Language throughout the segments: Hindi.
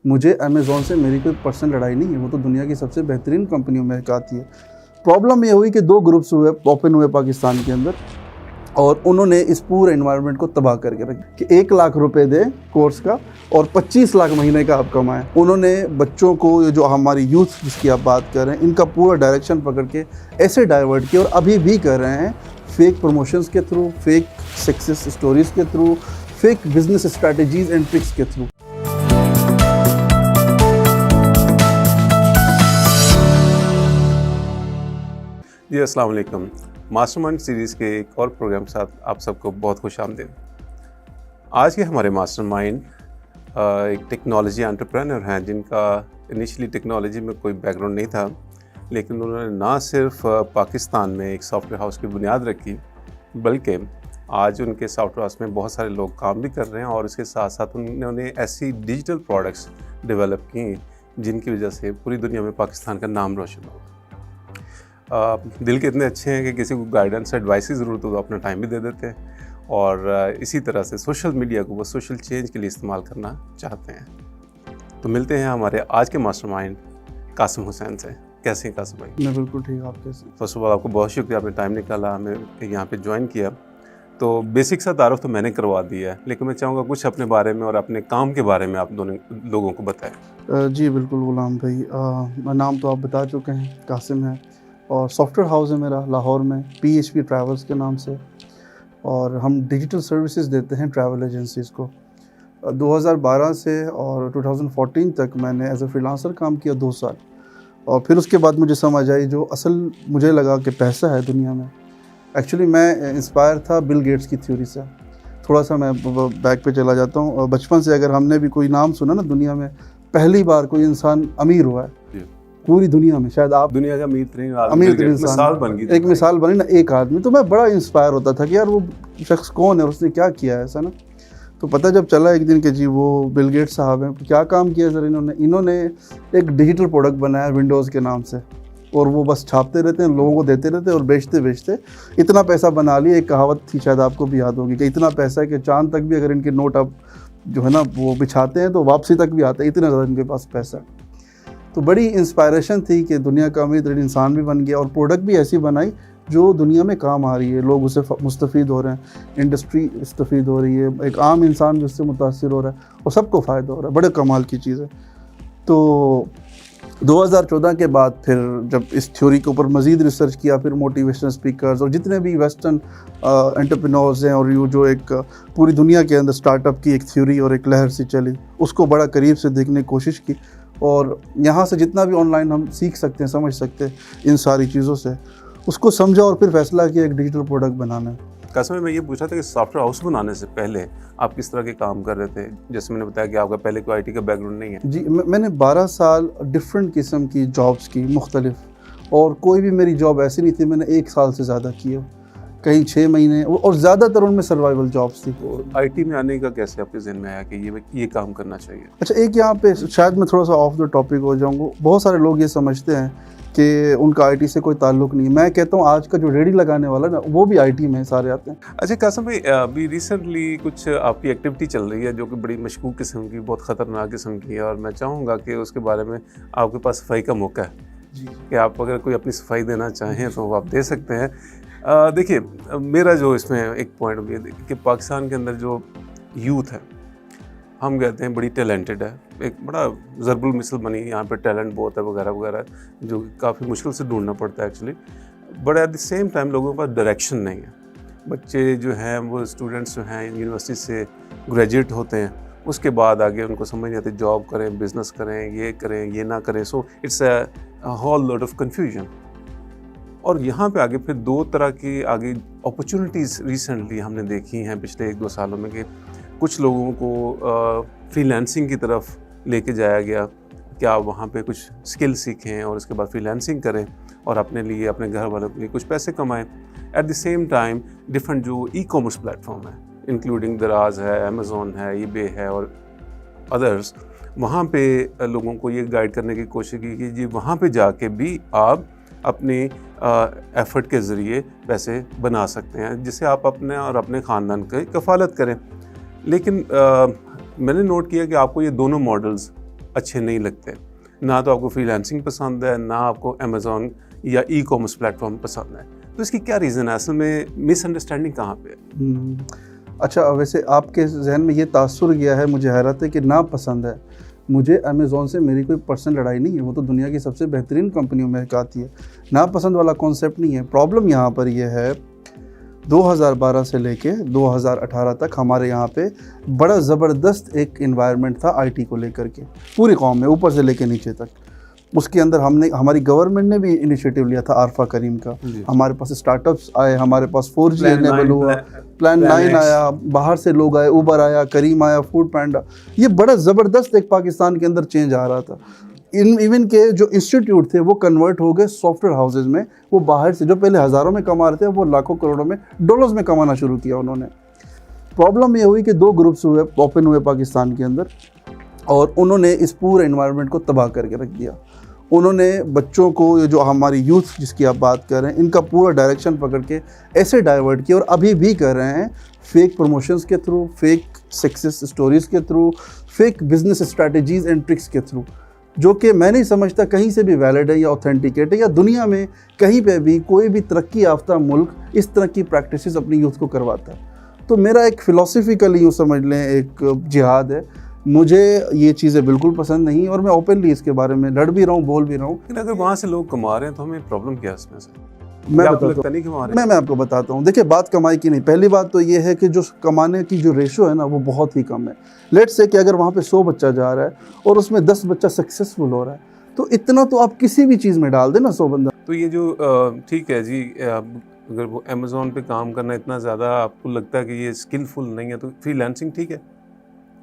मुझे अमेज़न से मेरी कोई पर्सनल लड़ाई नहीं है, वो तो दुनिया की सबसे बेहतरीन कंपनियों में एक आती है। प्रॉब्लम ये हुई कि 2 ग्रुप्स ओपन हुए पाकिस्तान के अंदर और उन्होंने इस पूरे एनवायरनमेंट को तबाह करके रख कि 1 लाख रुपए दे कोर्स का और 25 लाख महीने का आप कमाएं। उन्होंने बच्चों को, ये जो हमारी यूथ जिसकी आप बात कर रहे हैं, इनका पूरा डायरेक्शन पकड़ के ऐसे डाइवर्ट किया और अभी भी कर रहे हैं फेक प्रमोशंस के थ्रू, फेक सक्सेस स्टोरीज़ के through, fake business strategies and tricks के थ्रू। जी अस्सलाम वालेकुम। मास्टरमाइंड सीरीज़ के एक और प्रोग्राम के साथ आप सबको बहुत खुश आमदीद। आज के हमारे मास्टरमाइंड एक टेक्नोलॉजी एंटरप्रेन्योर हैं जिनका इनिशियली टेक्नोलॉजी में कोई बैकग्राउंड नहीं था, लेकिन उन्होंने ना सिर्फ पाकिस्तान में एक सॉफ्टवेयर हाउस की बुनियाद रखी, बल्कि आज उनके सॉफ्टवेयर हाउस में बहुत सारे लोग काम भी कर रहे हैं और इसके साथ साथ उन्होंने ऐसी डिजिटल प्रोडक्ट्स डेवलप की जिनकी वजह से पूरी दुनिया में पाकिस्तान का नाम रोशन हो। दिल के इतने अच्छे हैं कि किसी को गाइडेंस एडवाइस की ज़रूरत हो तो अपना टाइम भी दे देते हैं और इसी तरह से सोशल मीडिया को वो सोशल चेंज के लिए इस्तेमाल करना चाहते हैं। तो मिलते हैं हमारे आज के मास्टरमाइंड कासिम हुसैन से। कैसे हैं कासिम भाई? मैं बिल्कुल ठीक, आप कैसे? फर्स्ट ऑफ ऑल आपको बहुत शुक्रिया, आपने टाइम निकाला, हमें यहाँ पे ज्वाइन किया। तो बेसिक सा तारुफ तो मैंने करवा दिया है, लेकिन मैं चाहूँगा कुछ अपने बारे में और अपने काम के बारे में आप दोनों लोगों को बताएं। जी बिल्कुल गुलाम भाई, नाम तो आप बता चुके हैं, कासिम है और सॉफ्टवेयर हाउस है मेरा लाहौर में, PHP ट्रैवल्स के नाम से, और हम डिजिटल सर्विसेज देते हैं ट्रैवल एजेंसीज़ को। 2012 से और 2014 तक मैंने एज ए फ्रीलांसर काम किया 2 साल, और फिर उसके बाद मुझे समझ आई जो असल मुझे लगा कि पैसा है दुनिया में। एक्चुअली मैं इंस्पायर था बिल गेट्स की थ्योरी से। थोड़ा सा मैं बैक पे चला जाता हूँ। बचपन से अगर हमने भी कोई नाम सुना ना, दुनिया में पहली बार कोई इंसान अमीर हुआ है पूरी दुनिया में, शायद आप दुनिया का अमीर इंसान बन गई, एक मिसाल बनी ना, एक आदमी। तो मैं बड़ा इंस्पायर होता था कि यार वो शख्स कौन है और उसने क्या किया है, ऐसा ना। तो पता जब चला एक दिन कि जी वो बिल गेट्स साहब हैं। क्या काम किया सर इन्होंने एक डिजिटल प्रोडक्ट बनाया विंडोज़ के नाम से, और वो बस छापते रहते हैं, लोगों को देते रहते हैं और बेचते इतना पैसा बना लिया। एक कहावत थी, शायद आपको भी याद होगी, कि इतना पैसा है कि चांद तक भी अगर इनके नोट आप जो है ना वो बिछाते हैं तो वापसी तक भी आते हैं, इतना ज़्यादा इनके पास पैसा है। तो बड़ी इंस्पायरेशन थी कि दुनिया का अमीर इंसान भी बन गया और प्रोडक्ट भी ऐसी बनाई जो दुनिया में काम आ रही है, लोग उससे मुस्तफ़ीद हो रहे हैं, इंडस्ट्री मुस्तफ़ीद हो रही है, एक आम इंसान भी उससे मुतासिर हो रहा है और सबको फ़ायदा हो रहा है। बड़े कमाल की चीज़ है। तो 2014 के बाद फिर जब इस थ्योरी के ऊपर मज़ीद रिसर्च किया, फिर मोटिवेशनल स्पीकर्स और जितने भी वेस्टर्न एंटरप्रेन्योर्स हैं और ये जो एक पूरी दुनिया के अंदर स्टार्टअप की एक थ्योरी और एक लहर सी चली, उसको बड़ा करीब से देखने की कोशिश की, और यहाँ से जितना भी ऑनलाइन हम सीख सकते हैं, समझ सकते हैं इन सारी चीज़ों से, उसको समझा और फिर फैसला किया एक डिजिटल प्रोडक्ट बनाना है। कासिम मैं ये पूछा था कि सॉफ्टवेयर हाउस बनाने से पहले आप किस तरह के काम कर रहे थे? जैसे मैंने बताया कि आपका पहले कोई IT का बैकग्राउंड नहीं है। जी, मैंने 12 साल डिफरेंट किस्म की जॉब्स की, मुख्तलिफ, और कोई भी मेरी जॉब ऐसी नहीं थी मैंने 1 साल से ज़्यादा की हो, कहीं 6 महीने, और ज़्यादातर उनमें सर्वाइवल जॉब्स थी। तो IT में आने का कैसे आपके जहन में आया कि ये काम करना चाहिए? अच्छा, एक यहाँ पे शायद मैं थोड़ा सा ऑफ द टॉपिक हो जाऊँगा। बहुत सारे लोग ये समझते हैं कि उनका IT से कोई ताल्लुक़ नहीं। मैं कहता हूँ आज का जो रेडी लगाने वाला ना, वो भी IT में सारे आते हैं। अच्छा कासिम भाई, अभी रिसेंटली कुछ आपकी एक्टिविटी चल रही है जो कि बड़ी मशकूक किस्म की, बहुत ख़तरनाक किस्म की है, और मैं चाहूँगा कि उसके बारे में आपके पास सफाई का मौका है जी, कि आप अगर कोई अपनी सफाई देना चाहें तो आप दे सकते हैं। देखिए, मेरा जो इसमें एक पॉइंट भी है कि पाकिस्तान के अंदर जो यूथ है, हम कहते हैं बड़ी टैलेंटेड है, एक बड़ा ज़रबुल मिसल बनी, यहाँ पे टैलेंट बहुत है वगैरह वगैरह, जो काफ़ी मुश्किल से ढूंढना पड़ता है actually, but at the same time लोगों के पास डायरेक्शन नहीं है। बच्चे जो हैं, वो स्टूडेंट्स जो हैं यूनिवर्सिटी से ग्रेजुएट होते हैं, उसके बाद आगे उनको समझ नहीं आती जॉब करें, बिज़नेस करें, ये ना करें। So it's a whole lot of confusion. और यहाँ पे आगे फिर 2 तरह की आगे अपॉर्चुनिटीज़ रिसेंटली हमने देखी हैं पिछले 1-2 सालों में, कि कुछ लोगों को फ्रीलांसिंग की तरफ लेके जाया गया कि आप वहाँ पे कुछ स्किल सीखें और उसके बाद फ्रीलांसिंग करें और अपने लिए, अपने घर वालों के लिए कुछ पैसे कमाएं। At the same time different जो ई-कॉमर्स प्लेटफॉर्म है, इंक्लूडिंग दराज है, अमेज़ॉन है, eBay है और अदर्स, वहाँ पे लोगों को ये गाइड करने की कोशिश की कि जी वहाँ पे जाके भी आप अपनी एफ़र्ट के ज़रिए पैसे बना सकते हैं, जिससे आप अपने और अपने ख़ानदान की कफ़ालत करें। लेकिन मैंने नोट किया कि आपको ये दोनों मॉडल्स अच्छे नहीं लगते, ना तो आपको फ्रीलांसिंग पसंद है, ना आपको अमेज़ॉन या ई कॉमर्स प्लेटफॉर्म पसंद है, तो इसकी क्या रीज़न है? असल में मिसअंडरस्टैंडिंग कहाँ पे है? अच्छा, वैसे आपके जहन में ये तासुर गया है, मुझे हैरत है कि ना पसंद है। मुझे अमेज़ॉन से मेरी कोई पर्सनल लड़ाई नहीं है, वो तो दुनिया की सबसे बेहतरीन कंपनियों में एक आती है। ना पसंद वाला कॉन्सेप्ट नहीं है। प्रॉब्लम यहाँ पर ये है 2012 से लेके 2018 तक हमारे यहाँ पे बड़ा ज़बरदस्त एक इन्वायरमेंट था आईटी को लेकर के, पूरी कौम में ऊपर से लेके नीचे तक। उसके अंदर हमारी गवर्नमेंट ने भी इनिशिएटिव लिया था आरफा करीम का। हमारे पास स्टार्टअप्स आए, हमारे पास 4G एनेबल हुआ, प्लान 9 आया, बाहर से लोग आए, उबर आया, करीम आया, फूड पैंडा। ये बड़ा ज़बरदस्त एक पाकिस्तान के अंदर चेंज आ रहा था। इवन के जो इंस्टीट्यूट थे वो कन्वर्ट हो गए सॉफ्टवेयर हाउसेज में। वो बाहर से जो पहले हज़ारों में कमा रहे थे वो लाखों करोड़ों में डॉलर्स में कमाना शुरू किया उन्होंने। प्रॉब्लम ये हुई कि 2 ग्रुप्स ओपन हुए पाकिस्तान के अंदर, और उन्होंने इस पूरे एनवायरनमेंट को तबाह करके रख दिया। उन्होंने बच्चों को, ये जो हमारी यूथ जिसकी आप बात कर रहे हैं, इनका पूरा डायरेक्शन पकड़ के ऐसे डाइवर्ट किया, और अभी भी कर रहे हैं फेक प्रमोशंस के थ्रू, फेक सक्सेस स्टोरीज़ के through, fake business strategies and tricks के थ्रू, जो कि मैं नहीं समझता कहीं से भी वैलिड है या ऑथेंटिकेट है, या दुनिया में कहीं पे भी कोई भी तरक्की याफ्ता मुल्क इस तरह की प्रैक्टिसेस अपनी यूथ को करवाता है। तो मेरा एक फ़िलासफ़िकली यूँ समझ लें एक जिहाद है। मुझे ये चीज़ें बिल्कुल पसंद नहीं, और मैं ओपनली इसके बारे में लड़ भी रहा हूँ, बोल भी रहा हूँ। लेकिन अगर वहाँ से लोग कमा रहे हैं तो हमें प्रॉब्लम क्या है इसमें से? मैं आपको बताता हूँ। देखिए, बात कमाई की नहीं, पहली बात तो ये है कि जो कमाने की जो रेशो है ना वो बहुत ही कम है। लेट्स से कि अगर वहाँ पे 100 बच्चा जा रहा है और उसमें 10 बच्चा सक्सेसफुल हो रहा है, तो इतना तो आप किसी भी चीज़ में डाल देना 100 बंदा। तो ये जो ठीक है जी, अगर वो अमेज़ॉन पे काम करना इतना ज़्यादा आपको लगता है कि ये स्किलफुल नहीं है, तो फ्रीलांसिंग ठीक है,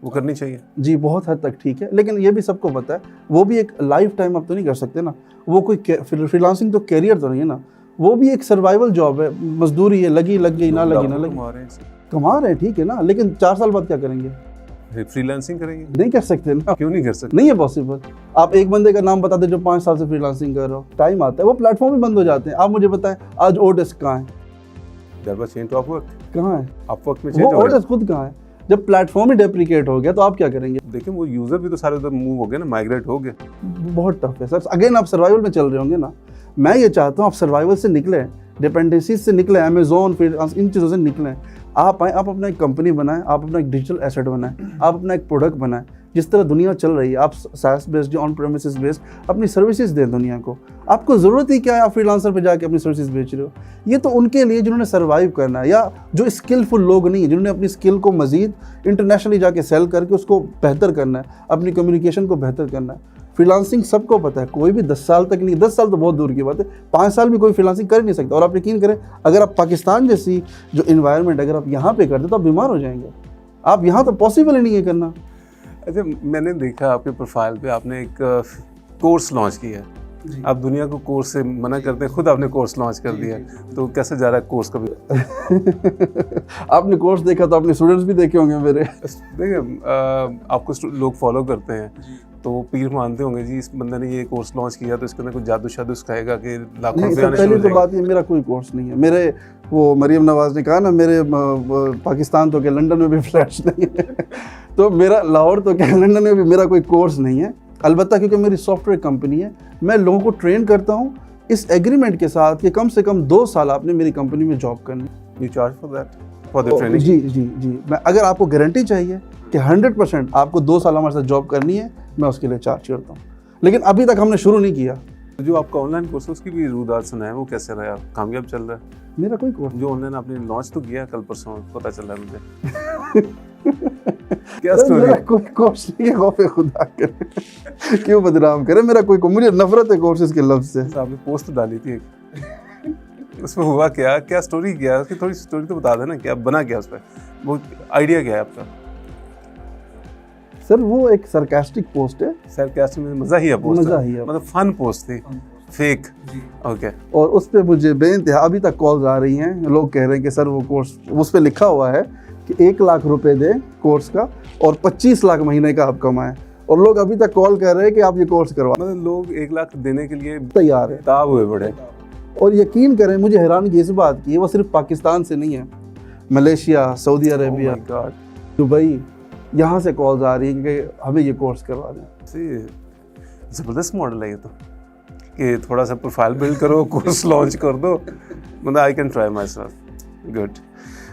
वो करनी चाहिए जी, बहुत हद तक ठीक है। लेकिन ये भी सबको पता है, वो भी एक लाइफ टाइम आप तो नहीं कर सकते ना। वो कोई फ्रीलांसिंग तो कैरियर तो नहीं है ना, वो भी एक सर्वाइवल जॉब है, मजदूरी है, लगी लग गई, ना लगी ना लगी, कमा रहे हैं ठीक है ना, लेकिन 4 साल बाद क्या करेंगे? फ्रीलांसिंग करेंगे? नहीं कर सकते ना। क्यों नहीं कर सकते? नहीं है पॉसिबल। आप एक बंदे का नाम बता दे जो 5 साल से फ्रीलांसिंग कर रहा हो, टाइम आता है वो प्लेटफॉर्म भी बंद हो जाते हैं। आप मुझे बताएं आज ओडेस्क कहाँ है? कहाँ है? अपवर्क में वो ओडेस्क खुद कहाँ है? जब प्लेटफॉर्म ही डेप्रिकेट हो गया तो आप क्या करेंगे? देखिए, वो यूजर भी तो सारे उधर मूव हो गए ना, माइग्रेट हो गए। बहुत टफ है सर। अगेन आप सर्वाइवल में चल रहे होंगे ना। मैं ये चाहता हूँ आप सर्वाइवल से निकले, डिपेंडेंसीज से निकले, अमेज़ॉन फ्रीलांस इन चीज़ों से निकलें। आप आए, आप अपना एक कंपनी बनाएं, आप अपना एक डिजिटल एसेट बनाएं, आप अपना एक प्रोडक्ट बनाएं। जिस तरह दुनिया चल रही है, आप SaaS बेस्ड या ऑन प्रेमिसेस बेस्ड अपनी सर्विसेज दें दुनिया को। आपको ज़रूरत ही क्या है आप फ्रीलांसर पे जाके अपनी सर्विसेज बेच रहे हो? ये तो उनके लिए जिन्होंने सर्वाइव करना है, या जो स्किलफुल लोग नहीं है, जिन्होंने अपनी स्किल को मज़ीद इंटरनेशनली जाके सेल करके उसको बेहतर करना है, अपनी कम्युनिकेशन को बेहतर करना है। फ्रीलांसिंग सबको पता है, कोई भी 10 साल तक नहीं, 10 साल तो बहुत दूर की बात है, 5 साल भी कोई फ्रीलांसिंग कर नहीं सकता। और आप यकीन करें, अगर आप पाकिस्तान जैसी जो इन्वायरमेंट अगर आप यहाँ पे करते तो आप बीमार हो जाएंगे। आप यहाँ तो पॉसिबल ही नहीं है करना। अच्छा, मैंने देखा आपके प्रोफाइल पे आपने एक कोर्स लॉन्च किया है। आप दुनिया को कोर्स से मना करते हैं, खुद आपने कोर्स लॉन्च कर दिया, तो कैसे जा रहा है कोर्स का भी? आपने कोर्स देखा तो अपने स्टूडेंट्स भी देखे होंगे मेरे। देखिए, आपको लोग फॉलो करते हैं तो वो पीर मानते होंगे जी, इस बंदे ने ये कोर्स लॉन्च किया तो इसके अंदर कुछ जादू शादू सिखाएगा कि लाखों रुपए आने शुरू हो जाएंगे। पहली तो बात ये, मेरा कोई कोर्स नहीं है। मेरे वो मरियम नवाज ने कहा ना, मेरे पाकिस्तान तो क्या लंदन में भी फ्लैट्स नहीं है तो मेरा लाहौर तो क्या लंदन में भी मेरा कोई कोर्स नहीं है। अलबत्ता क्योंकि मेरी सॉफ्टवेयर कंपनी है, मैं लोगों को ट्रेन करता हूँ इस एग्रीमेंट के साथ कि कम से कम 2 साल आपने मेरी कंपनी में जॉब करनी। You charge for that, for the training? जी। मैं, अगर आपको गारंटी चाहिए कि 100% आपको 2 साल हमारे साथ जॉब करनी है, मैं उसके लिए चार्ज करता हूँ। लेकिन अभी तक हमने शुरू नहीं किया। जो आपका ऑनलाइन कोर्स है उसकी भी रुदात सुना है, वो कैसे रहा? कामयाब चल रहा है? मेरा कोई कोर्स जो ऑनलाइन आपने लॉन्च तो किया कल परसों, पता चला मुझे। क्या स्टोरी? मेरा कोई कोर्स नहीं है, खौफे खुदा करे क्यों बदनाम करे मेरा कोई को, मुझे नफरत है कोर्सेज के लफ्ज से। आपने पोस्ट डाली थी एक, उसमें हुआ क्या, क्या स्टोरी क्या? उसकी थोड़ी स्टोरी तो बता देना, क्या बना क्या उस पर, वो आइडिया क्या है आपका? सर वो एक सरकास्टिक पोस्ट है। सरकास्टिक में मजा ही है पोस्ट, मजा ही है, मतलब फन पोस्ट थी, फेक। ओके। और उस पे मुझे बेइंतहा अभी तक कॉल्स आ रही हैं, लोग कह रहे हैं कि सर वो कोर्स, उस पे लिखा हुआ है कि 1 लाख रुपए दे कोर्स का और 25 लाख महीने का आप कमाएं, और लोग अभी तक कॉल कर रहे हैं कि आप ये कोर्स करवा। मतलब लोग 1 लाख देने के लिए तैयार है, ताब हुए बड़े। और यकीन करें, मुझे हैरानगी इस बात की है, वो सिर्फ पाकिस्तान से नहीं है, मलेशिया, सऊदी अरेबिया, दुबई, यहाँ से कॉल्स आ रही है कि हमें ये कोर्स करवा दें। ज़बरदस्त मॉडल है ये तो, कि थोड़ा सा प्रोफाइल बिल्ड करो, कोर्स लॉन्च कर दो, मतलब I can try my self. Good,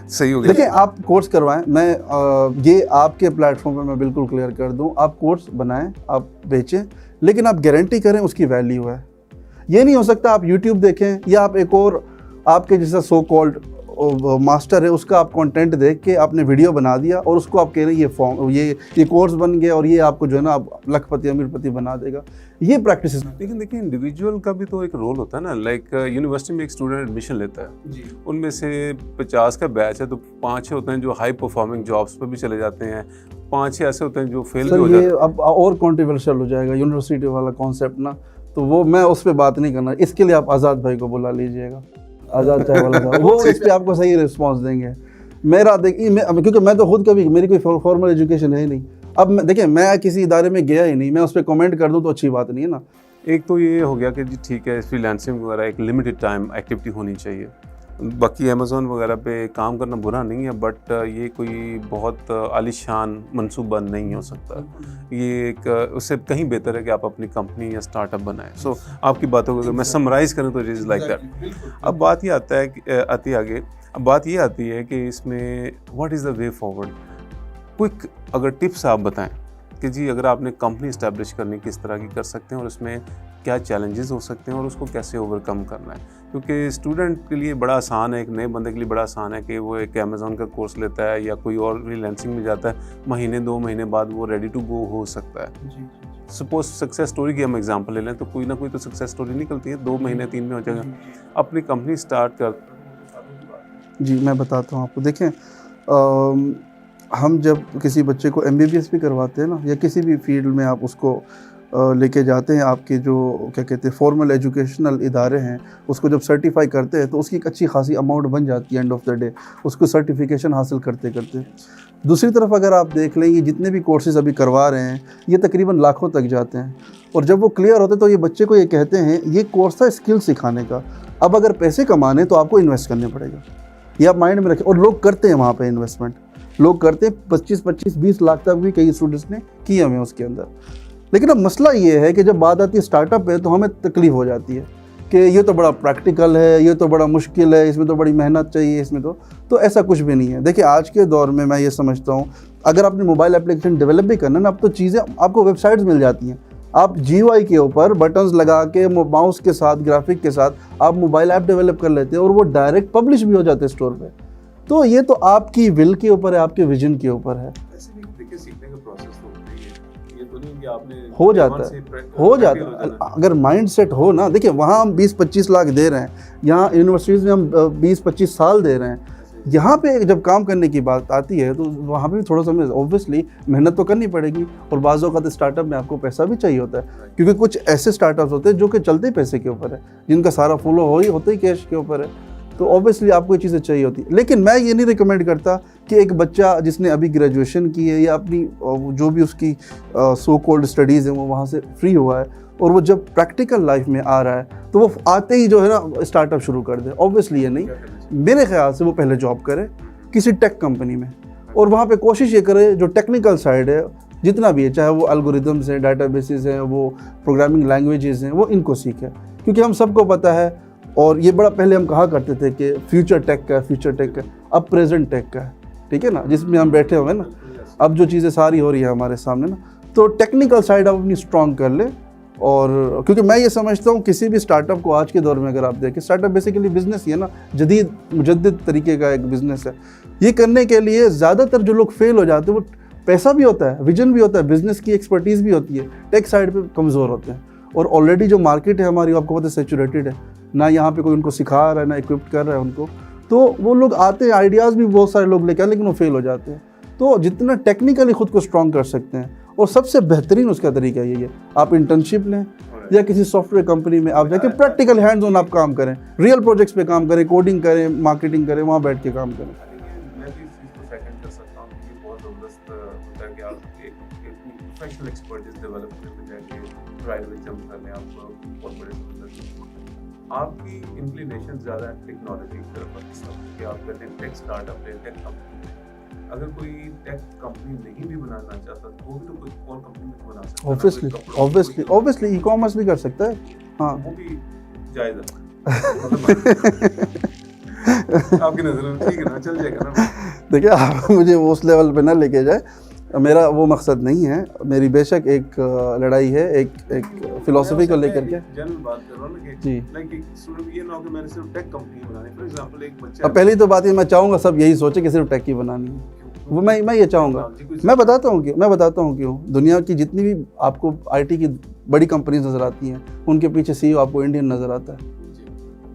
सही हो गया। देखिए आप कोर्स करवाएं, मैं ये आपके प्लेटफॉर्म पे मैं बिल्कुल क्लियर कर दूं, आप कोर्स बनाएं, आप बेचें, लेकिन आप गारंटी करें उसकी वैल्यू है। ये नहीं हो सकता आप यूट्यूब देखें या आप एक और आपके जैसा सो कॉल्ड मास्टर है उसका आप कंटेंट देख के आपने वीडियो बना दिया और उसको आप कह रहे हैं ये कोर्स बन गया और ये आपको जो है ना आप लखपति अमीरपति बना देगा। ये प्रैक्टिस। लेकिन देखिए इंडिविजुअल का भी तो एक रोल होता है ना, लाइक यूनिवर्सिटी में एक स्टूडेंट एडमिशन लेता है जी, उनमें से 50 का बैच है तो 5-6 होते हैं जो हाई परफॉर्मिंग जॉब्स पे भी चले जाते हैं, 5-6 ऐसे होते हैं जो फेल भी हो जाते हैं। अब और कॉन्ट्रोवर्शियल हो जाएगा यूनिवर्सिटी वाला कॉन्सेप्ट ना, तो वो मैं उस पर बात नहीं करना। इसके लिए आप आज़ाद भाई को बुला लीजिएगा, आज़ाद चाय वाला था, वो इस पे आपको सही रिस्पांस देंगे। मेरा क्योंकि मैं तो खुद कभी मेरी कोई फॉर्मल एजुकेशन है ही नहीं। अब देखिए मैं किसी इदारे में गया ही नहीं, मैं उस पर कमेंट कर दूं तो अच्छी बात नहीं है ना। एक तो ये हो गया कि जी ठीक है फ्रीलांसिंग वगैरह एक लिमिटेड टाइम एक्टिविटी होनी चाहिए, बाकी अमेज़ॉन वगैरह पे काम करना बुरा नहीं है, बट ये कोई बहुत आलीशान मंसूबा नहीं हो सकता। ये एक उससे कहीं बेहतर है कि आप अपनी कंपनी या स्टार्टअप बनाएं। सो आपकी बातों को अगर मैं समराइज़ करूं तो इट इज़ लाइक दैट। अब बात ये आता है कि अब बात ये आती है कि इसमें what is the way forward. Quick अगर टिप्स आप बताएं कि जी अगर आपने कंपनी इस्टेब्लिश करनी किस तरह की कर सकते हैं और उसमें क्या चैलेंजेस हो सकते हैं और उसको कैसे ओवरकम करना है। क्योंकि स्टूडेंट के लिए बड़ा आसान है, एक नए बंदे के लिए बड़ा आसान है कि वो एक अमेज़ॉन का कोर्स लेता है या कोई और फ्रीलांसिंग में जाता है, महीने 2 महीने बाद वो रेडी टू गो हो सकता है। सपोज सक्सेस स्टोरी की हम एग्जांपल ले लें तो कोई ना कोई तो सक्सेस स्टोरी निकलती है, 2 महीने 3 में हो जाएगा। अपनी कंपनी स्टार्ट कर। जी मैं बताता हूँ आपको। देखें हम जब किसी बच्चे को MBBS भी करवाते हैं ना, या किसी भी फील्ड में आप उसको लेके जाते हैं, आपके जो क्या कहते हैं फॉर्मल एजुकेशनल इदारे हैं, उसको जब सर्टिफाई करते हैं तो उसकी एक अच्छी खासी अमाउंट बन जाती है एंड ऑफ द डे उसको सर्टिफिकेशन हासिल करते करते। दूसरी तरफ अगर आप देख लें, ये जितने भी कोर्सेज़ अभी करवा रहे हैं ये तकरीबन लाखों तक जाते हैं, और जब वो क्लियर होते तो ये बच्चे को ये कहते हैं ये कोर्स था स्किल सिखाने का, अब अगर पैसे कमाने तो आपको इन्वेस्ट करने पड़ेगा। ये आप माइंड में रखें। और लोग करते हैं वहाँ पे इन्वेस्टमेंट, लोग करते हैं 25-20 लाख तक भी कई स्टूडेंट्स ने किए हुए हैं उसके अंदर। लेकिन अब मसला ये है कि जब बात आती है स्टार्टअप पे तो हमें तकलीफ हो जाती है कि ये तो बड़ा प्रैक्टिकल है, ये तो बड़ा मुश्किल है, इसमें तो बड़ी मेहनत चाहिए, इसमें तो ऐसा कुछ भी नहीं है। देखिए आज के दौर में मैं ये समझता हूँ अगर आपने मोबाइल एप्लीकेशन डेवलप भी करना ना, अब तो चीज़ें आपको वेबसाइट्स मिल जाती हैं, आप GUI के ऊपर बटन्स लगा के माउस के साथ ग्राफिक के साथ आप मोबाइल ऐप डेवलप कर लेते हैं और वो डायरेक्ट पब्लिश भी हो जाते हैं स्टोर पे। तो ये तो आपकी विल के ऊपर है, आपके विजन के ऊपर है। सीखने का प्रोसेस तो होता ही है, ये तो नहीं कि आपने हो जाता है अगर माइंड सेट हो ना। देखिए वहाँ हम 20-25 लाख दे रहे हैं, यहाँ यूनिवर्सिटीज़ में हम 20-25 साल दे रहे हैं। यहाँ पे जब काम करने की बात आती है तो वहाँ पे भी थोड़ा सा ऑब्वियसली मेहनत तो करनी पड़ेगी, और बाज़ औक़ात स्टार्टअप में आपको पैसा भी चाहिए होता है, क्योंकि कुछ ऐसे स्टार्टअप्स होते हैं जो कि चलते ही पैसे के ऊपर है, जिनका सारा फ्लो होता ही कैश के ऊपर है, तो ऑब्वियसली आपको ये चीज़ें चाहिए होती है। लेकिन मैं ये नहीं रिकमेंड करता कि एक बच्चा जिसने अभी ग्रेजुएशन की है या अपनी जो भी उसकी सो कॉल्ड स्टडीज़ हैं वो वहाँ से फ्री हुआ है और वो जब प्रैक्टिकल लाइफ में आ रहा है तो वो आते ही जो है ना स्टार्टअप शुरू कर दे। ऑब्वियसली ये नहीं, मेरे ख्याल से वो पहले जॉब करे किसी टेक कंपनी में, और वहाँ पे कोशिश ये करे जो टेक्निकल साइड है जितना भी है, चाहे वो एल्गोरिदम्स हैं, डाटाबेसेस हैं, वो प्रोग्रामिंग लैंग्वेजेस हैं, वो इनको सीखे। क्योंकि हम सबको पता है, और ये बड़ा पहले हम कहा करते थे कि फ्यूचर टेक का, अब प्रेजेंट टेक का है, ठीक है ना, जिसमें हम बैठे हुए हैं ना, अब जो चीज़ें सारी हो रही है हमारे सामने ना, तो टेक्निकल साइड आप अपनी स्ट्रॉन्ग कर ले। और क्योंकि मैं ये समझता हूँ किसी भी स्टार्टअप को आज के दौर में अगर आप देखें, स्टार्टअप बेसिकली बिजनेस ही है ना, मुजद्दिद तरीके का एक बिज़नेस है। ये करने के लिए ज़्यादातर जो लोग फेल हो जाते हैं वो पैसा भी होता है, विजन भी होता है, बिज़नेस की एक्सपर्टीज़ भी होती है, टेक साइड पे कमज़ोर होते हैं। और ऑलरेडी जो मार्केट है हमारी, आपको पता है सेचुरेटेड है ना, यहाँ पे कोई उनको सिखा रहा है ना इक्विप्ड कर रहा है उनको, तो वो लोग आते हैं, आइडियाज़ भी बहुत सारे लोग लेकर आए लेकिन वो फेल हो जाते हैं। तो जितना टेक्निकली खुद को स्ट्रॉन्ग कर सकते हैं, और सबसे बेहतरीन उसका तरीका यही है, आप इंटर्नशिप लें या किसी सॉफ्टवेयर कंपनी में आप जाके प्रैक्टिकल हैंड्स ऑन आप काम करें, रियल प्रोजेक्ट्स पे काम करें, कोडिंग करें, मार्केटिंग करें, वहाँ बैठ के काम करें। मैं भी इस चीज़ को सेकंड कर सकता हूँ कि बहुत ज़बरदस्त होता है कि आप एक प्रोफेशनल एक्सपर्टीज डेवलप करने जाके ट्रायल में जंप करने आप बहुत बड़े आपकी इंक्लिनेशन ज़्यादा टेक्नोलॉजी की तरफ कि आप कहते हैं टेक स्टार्टअप टेक कंपनी। अगर कोई टेक कंपनी नहीं भी बनाना चाहता तो वो भी तो कोई और कंपनी में बना सकता है, ऑब्वियसली ई कॉमर्स भी कर सकता है, हाँ वो भी जायज़ है। आपकी नज़र में ठीक है ना, चल जाएगा ना? देखिए आप मुझे वो उस लेवल पे ना लेके जाए, मेरा वो मकसद नहीं है। मेरी बेशक एक लड़ाई है एक फिलॉसफी को लेकर के। जनरल बात कर रहा हूँ ना कि जी, लाइक स्टूडेंट ये ना हो कि मैंने सिर्फ टेक कंपनी बनानी, फॉर एग्जांपल एक बच्चा अब पहली तो बात ये मैं चाहूँगा सब यही सोचे कि सिर्फ टेक ही बनानी है, वो मैं ये चाहूँगा। मैं बताता हूँ क्यों। दुनिया की जितनी भी आपको आईटी की बड़ी कंपनीज नज़र आती हैं, उनके पीछे सीईओ आपको इंडियन नज़र आता है,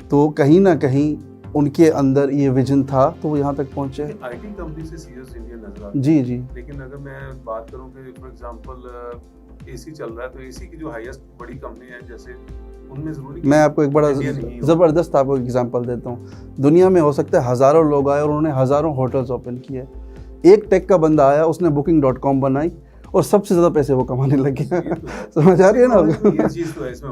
तो कहीं ना कहीं उनके अंदर ये विजन था तो वो यहाँ तक पहुँचे। आईटी कंपनी से सीईओ इंडियन नजर आते हैं। जी जी। लेकिन अगर मैं बात करूं कि फॉर एग्जांपल एसी चल रहा है, तो एसी की जो हाईएस्ट बड़ी कंपनी है जैसे उनमें जरूरी मैं आपको एक बड़ा ज़बरदस्त आपको एग्जांपल देता हूँ। दुनिया में हो सकता है हज़ारों लोग आए और उन्होंने हज़ारों होटल्स ओपन किए, एक टेक का बंदा आया, उसने booking.com बनाई और सबसे ज़्यादा पैसे वो कमाने लग गया। समझ आ रही है ना?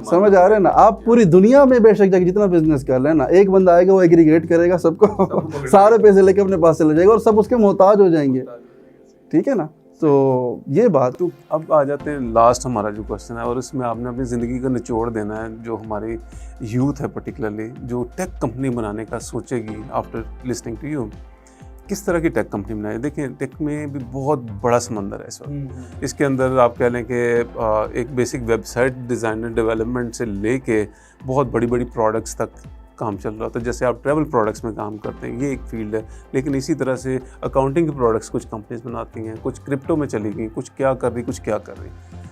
समझ आ रहे हैं ना? आप पूरी दुनिया में बेशक जाके जितना बिजनेस कर रहे हैं ना, एक बंदा आएगा वो एग्रीगेट करेगा सबको, सारे पैसे लेके अपने पास चले जाएगा और सब उसके मोहताज हो जाएंगे। ठीक है ना? तो ये बात। तो अब आ जाते हैं लास्ट हमारा जो क्वेश्चन है, और इसमें आपने अपनी ज़िंदगी का निचोड़ देना है। जो हमारी यूथ है पर्टिकुलरली जो टेक कंपनी बनाने का सोचेगी आफ्टर लिसनिंग टू यू, किस तरह की टेक कंपनी बनाए? देखिए टेक में भी बहुत बड़ा समंदर है इस वक्त। इसके अंदर आप कह लें कि एक बेसिक वेबसाइट डिज़ाइनर डेवलपमेंट से लेके बहुत बड़ी बड़ी प्रोडक्ट्स तक काम चल रहा होता है। जैसे आप ट्रैवल प्रोडक्ट्स में काम करते हैं, ये एक फील्ड है। लेकिन इसी तरह से अकाउंटिंग के प्रोडक्ट्स कुछ कंपनीज बनाती हैं, कुछ क्रिप्टो में चली गई, कुछ क्या कर रही, कुछ क्या कर रही।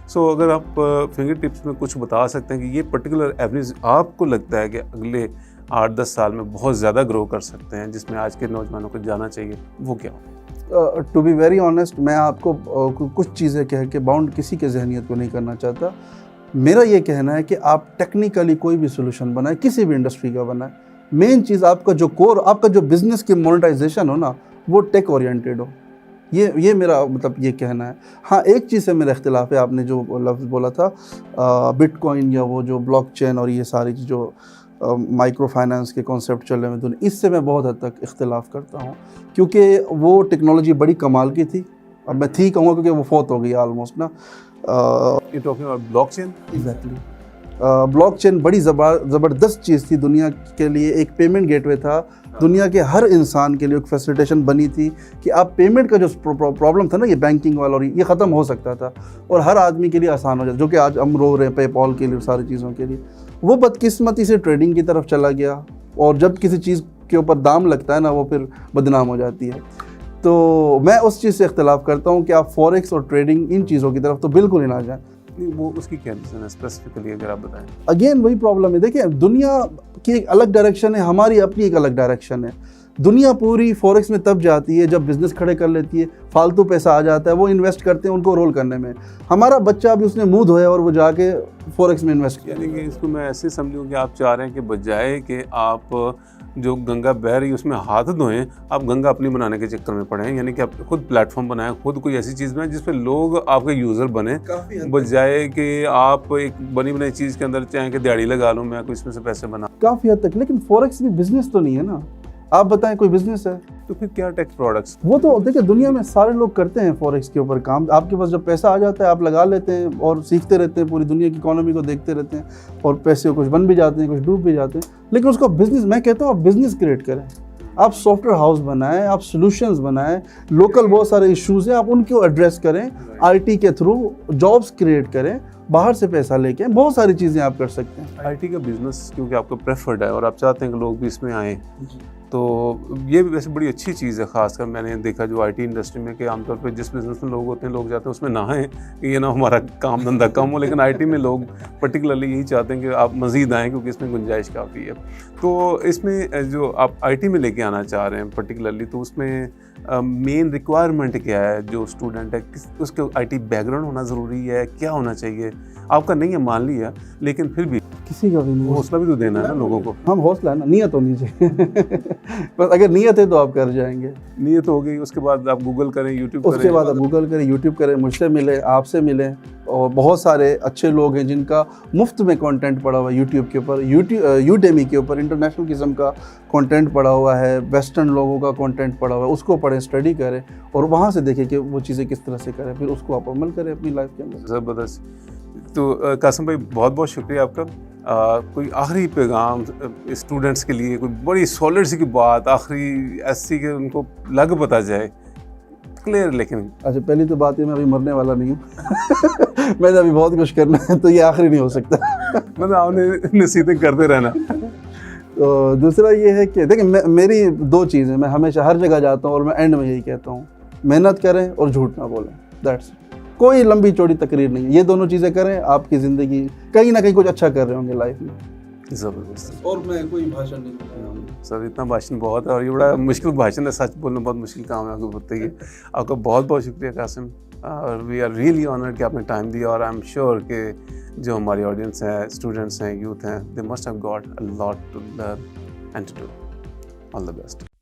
सो अगर आप फिंगर टिप्स में कुछ बता सकते हैं कि ये पर्टिकुलर एवरेज आपको लगता है कि अगले 8-10 साल में बहुत ज़्यादा ग्रो कर सकते हैं, जिसमें आज के नौजवानों को जाना चाहिए, वो क्या हो? टू बी वेरी ऑनेस्ट, मैं आपको कुछ चीज़ें कह के बाउंड किसी के जहनीत को नहीं करना चाहता। मेरा ये कहना है कि आप टेक्निकली कोई भी सोल्यूशन बनाए, किसी भी इंडस्ट्री का बनाए, मेन चीज़ आपका जो कोर, आपका जो बिज़नेस की मोनेटाइजेशन हो ना, वो टेक ओरिएंटेड हो। ये मेरा मतलब ये कहना है। हाँ, एक चीज़ से मेरा इख्तिलाफ है, आपने जो लफ्ज़ बोला था बिटकॉइन या वो जो ब्लॉकचेन और ये सारी जो माइक्रो फाइनेंस के कॉन्सेप्ट चल रहे हैं दुनिया, इससे मैं बहुत हद तक इख्तिलाफ़ करता हूँ, क्योंकि वो टेक्नोलॉजी बड़ी कमाल की थी। अब मैं थी कहूँगा क्योंकि वो फौत हो गई ऑलमोस्ट ना। You talking about blockchain? Exactly. Blockchain बड़ी ज़बरदस्त चीज़ थी दुनिया के लिए, एक पेमेंट गेटवे था दुनिया के हर इंसान के लिए। एक फैसिलिटेशन बनी थी कि आप पेमेंट का जो प्रॉब्लम था ना, ये बैंकिंग वाला, और ये ख़त्म हो सकता था और हर आदमी के लिए आसान हो जाता, जो कि आज हम रो रहे हैं पेपॉल के लिए, सारी चीज़ों के लिए। वो बदकिस्मती से ट्रेडिंग की तरफ चला गया, और जब किसी चीज़ के ऊपर दाम लगता है ना, वो फिर बदनाम हो जाती है। तो मैं उस चीज़ से इख्तिलाफ़ करता हूँ कि आप फॉरेक्स और ट्रेडिंग इन चीज़ों की तरफ तो बिल्कुल ही ना जाएँ। नहीं, वो उसकी क्या रीज़न है स्पेसिफिकली, अगर आप बताएं? अगेन वही प्रॉब्लम है। देखिए दुनिया की एक अलग डायरेक्शन है, हमारी अपनी एक अलग डायरेक्शन है। दुनिया पूरी फॉरेक्स में तब जाती है जब बिज़नेस खड़े कर लेती है, फालतू पैसा आ जाता है, वो इन्वेस्ट करते हैं उनको रोल करने में। हमारा बच्चा अभी उसने मुंह धोया और वो जाके फॉरेक्स में इन्वेस्ट किया। यानी कि इसको मैं ऐसे समझूं कि आप चाह रहे हैं कि बजाय कि आप जो गंगा बह रही है उसमें हाथ धोएं, आप गंगा अपनी बनाने के चक्कर में पड़े हैं। यानी कि आप खुद प्लेटफॉर्म बनाएं, खुद कोई ऐसी चीज़ बनाएं जिसपे लोग आपके यूज़र बने, बजाय कि आप एक बनी बनाई चीज़ के अंदर चाहें कि दिहाड़ी लगा लूँ मैं, कोई इसमें से पैसे बना। काफ़ी हद तक। लेकिन फॉरेक्स भी बिजनेस तो नहीं है ना, आप बताएं कोई बिजनेस है तो फिर क्या टेक प्रोडक्ट्स? वो तो देखिए दुनिया में सारे लोग करते हैं फॉरेक्स के ऊपर काम। आपके पास जब पैसा आ जाता है आप लगा लेते हैं और सीखते रहते हैं, पूरी दुनिया की इकोनॉमी को देखते रहते हैं, और पैसे कुछ बन भी जाते हैं, कुछ डूब भी जाते हैं। लेकिन उसको बिजनेस, मैं कहता हूँ आप बिजनेस क्रिएट करें, आप सॉफ्टवेयर हाउस बनाएं, आप सॉल्यूशंस बनाएं, लोकल बहुत सारे इश्यूज हैं आप उनको एड्रेस करें, आईटी के थ्रू जॉब्स क्रिएट करें, बाहर से पैसा लेके बहुत सारी चीज़ें आप कर सकते हैं। आईटी का बिजनेस क्योंकि आपका प्रेफर्ड है और आप चाहते हैं कि लोग भी इसमें आएँ, तो ये भी वैसे बड़ी अच्छी चीज़ है। ख़ासकर मैंने देखा जो आईटी इंडस्ट्री में कि आमतौर पे जिस बिज़नेस में लोग होते हैं, लोग जाते हैं उसमें ना आएँ कि ये ना हमारा काम धंधा कम हो, लेकिन आईटी में लोग पर्टिकुलरली यही चाहते हैं कि आप मज़ीद आएँ क्योंकि इसमें गुंजाइश काफ़ी है। तो इसमें जो आप आईटी में लेके आना चाह रहे हैं पर्टिकुलरली, तो उसमें मेन रिक्वायरमेंट क्या है? जो स्टूडेंट है उसके आईटी बैकग्राउंड होना ज़रूरी है, क्या होना चाहिए? आपका नहीं है मान लिया, लेकिन फिर भी किसी का भी नहीं। हौसला भी तो देना है ना लोगों को। हम हौसला है ना, नियत होनी चाहिए। बस अगर नियत है तो आप कर जाएंगे। नियत हो गई, उसके बाद आप गूगल करें, यूट्यूब उसके बाद आप गूगल करें, यूट्यूब करें, मुझसे मिलें, आपसे मिलें। और बहुत सारे अच्छे लोग हैं जिनका मुफ्त में कंटेंट पड़ा हुआ है यूट्यूब के ऊपर, यूडेमी के ऊपर इंटरनेशनल किस्म का कंटेंट पड़ा हुआ है, वेस्टर्न लोगों का कंटेंट पड़ा हुआ है, उसको पढ़ें, स्टडी करें और वहाँ से देखें कि वो चीज़ें किस तरह से करें, फिर उसको आप अमल करें अपनी लाइफ के अंदर। ज़बरदस्त। तो कासिम भाई बहुत बहुत शुक्रिया आपका। कोई आखिरी पैगाम स्टूडेंट्स के लिए, कोई बड़ी सॉलिड सी की बात आखिरी ऐसी कि उनको लग पता जाए क्लियर। लेकिन अच्छा, पहली तो बात है मैं अभी मरने वाला नहीं हूँ। मैंने अभी बहुत कुछ करना है, तो ये आखिरी नहीं हो सकता। मतलब आपने नसीहतें करते रहना। तो दूसरा ये है कि देखिए मेरी दो चीज़ें, मैं हमेशा हर जगह जाता हूँ और मैं एंड में यही कहता हूँ, मेहनत करें और झूठ ना बोलें। दैट्स कोई लंबी चौड़ी तकरीर नहीं है, ये दोनों चीज़ें करें, आपकी ज़िंदगी कहीं ना कहीं कुछ अच्छा कर रहे होंगे लाइफ में। ज़बरदस्त। और मैं कोई भाषण नहीं बोलूँगा सर, इतना भाषण बहुत है और ये बड़ा मुश्किल भाषण है, सच बोलना बहुत मुश्किल काम है, आपको बताइए। आपका बहुत बहुत शुक्रिया कासिम, और वी आर रियली ऑनर्ड कि आपने टाइम दिया। और आई एम श्योर कि जो हमारी ऑडियंस है, स्टूडेंट्स हैं, यूथ हैं, they must have got a lot to learn and to do. All the best.